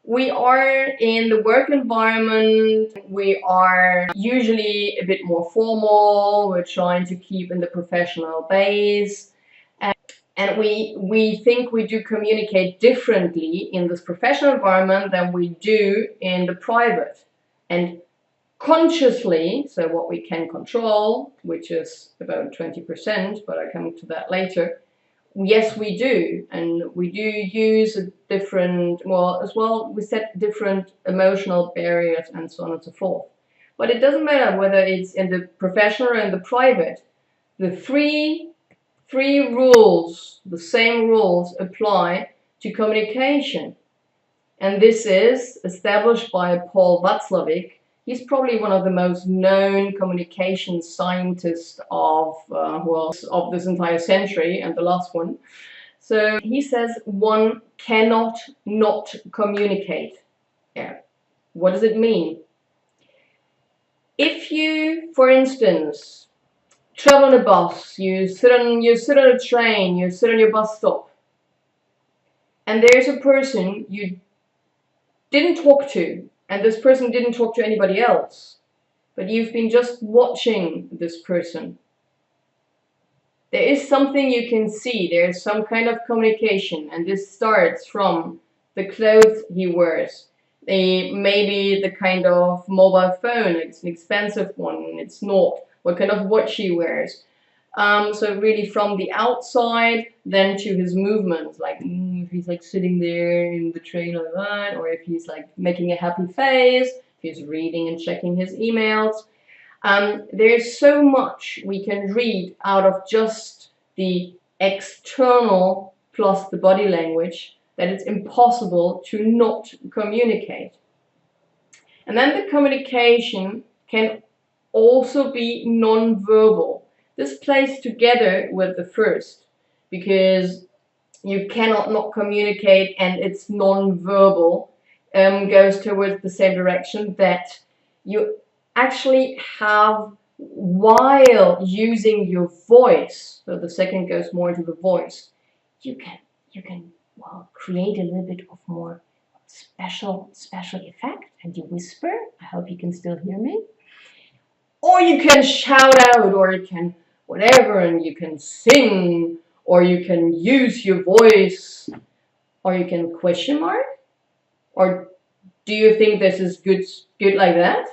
We are in the work environment, we are usually a bit more formal, we're trying to keep in the professional base, and we think we do communicate differently in this professional environment than we do in the private. And consciously, so what we can control, which is about 20%, but I'll come to that later, yes, we do, and we do use a different, well, as well, we set different emotional barriers and so on and so forth. But it doesn't matter whether it's in the professional or in the private. The three rules, the same rules apply to communication. And this is established by Paul Watzlawick. He's probably one of the most known communication scientists of this entire century and the last one. So he says one cannot not communicate. Yeah. What does it mean? If you, for instance, travel on a bus, you sit on a train, you sit on your bus stop, and there's a person you didn't talk to, and this person didn't talk to anybody else, but you've been just watching this person. There is something you can see, there's some kind of communication, and this starts from the clothes he wears, maybe the kind of mobile phone, it's an expensive one, it's not, what kind of watch he wears. So really from the outside, then to his movements, like if he's like sitting there in the train like that, or if he's like making a happy face, if he's reading and checking his emails. There's so much we can read out of just the external plus the body language that it's impossible to not communicate. And then the communication can also be non-verbal. This plays together with the first, because you cannot not communicate and it's non-verbal, goes towards the same direction, that you actually have, while using your voice, so the second goes more into the voice, you can well, create a little bit of more special effect, and you whisper. I hope you can still hear me. Or you can shout out, or you can whatever, and you can sing, or you can use your voice, or you can question mark. Or do you think this is good like that?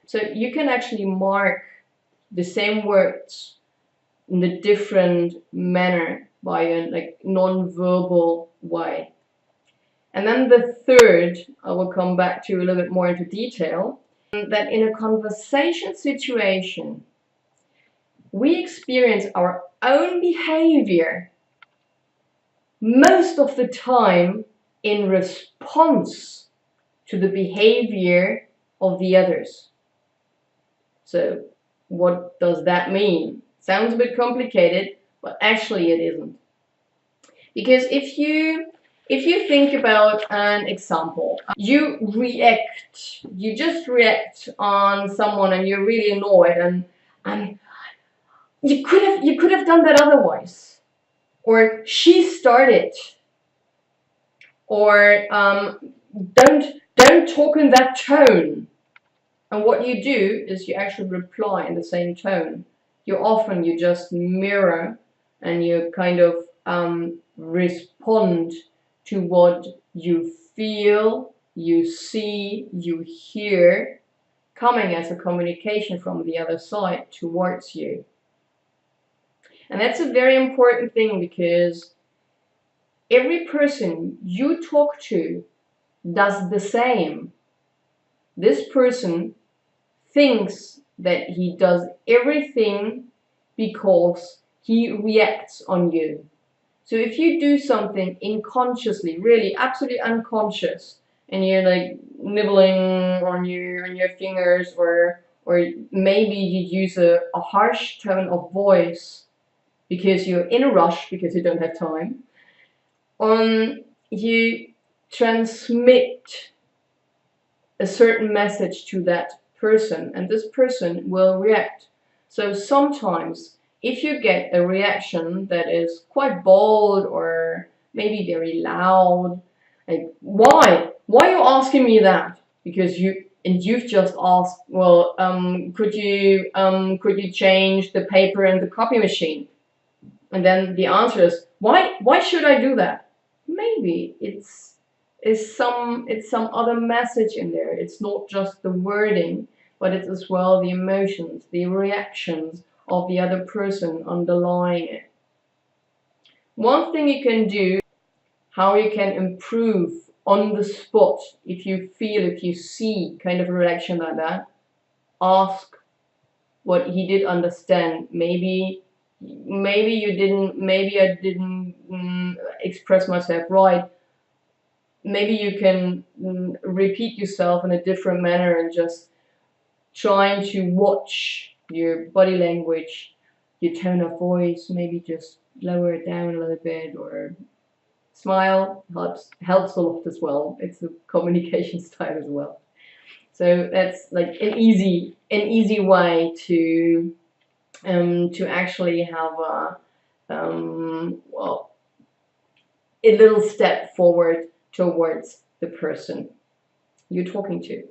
So you can actually mark the same words in a different manner by a like non-verbal way. And then the third, I will come back to a little bit more into detail, that in a conversation situation, we experience our own behavior most of the time in response to the behavior of the others. So what does that mean? Sounds a bit complicated, but actually it isn't. Because if you think about an example, you just react on someone and you're really annoyed, and you could have done that otherwise, or she started, or don't talk in that tone. And what you do is you actually reply in the same tone. You just mirror, and you kind of respond to what you feel, you see, you hear, coming as a communication from the other side towards you. And that's a very important thing, because every person you talk to does the same. This person thinks that he does everything because he reacts on you. So if you do something unconsciously, really absolutely unconscious, and you're like nibbling on your fingers, or maybe you use a harsh tone of voice because you're in a rush, because you don't have time, you transmit a certain message to that person, and this person will react. So sometimes if you get a reaction that is quite bold or maybe very loud, like, why Why are you asking me that? Because you've just asked, well, could you change the paper in the copy machine? And then the answer is, why should I do that? Maybe it's some other message in there. It's not just the wording, but it's as well the emotions, the reactions of the other person underlying it. One thing you can do, how you can improve on the spot, if you see kind of a reaction like that, ask what he did understand. Maybe I didn't express myself right. Maybe you can repeat yourself in a different manner and just trying to watch your body language, your tone of voice, maybe just lower it down a little bit, or smile helps a lot as well. It's a communication style as well. So that's like an easy way to actually have well, a little step forward towards the person you're talking to.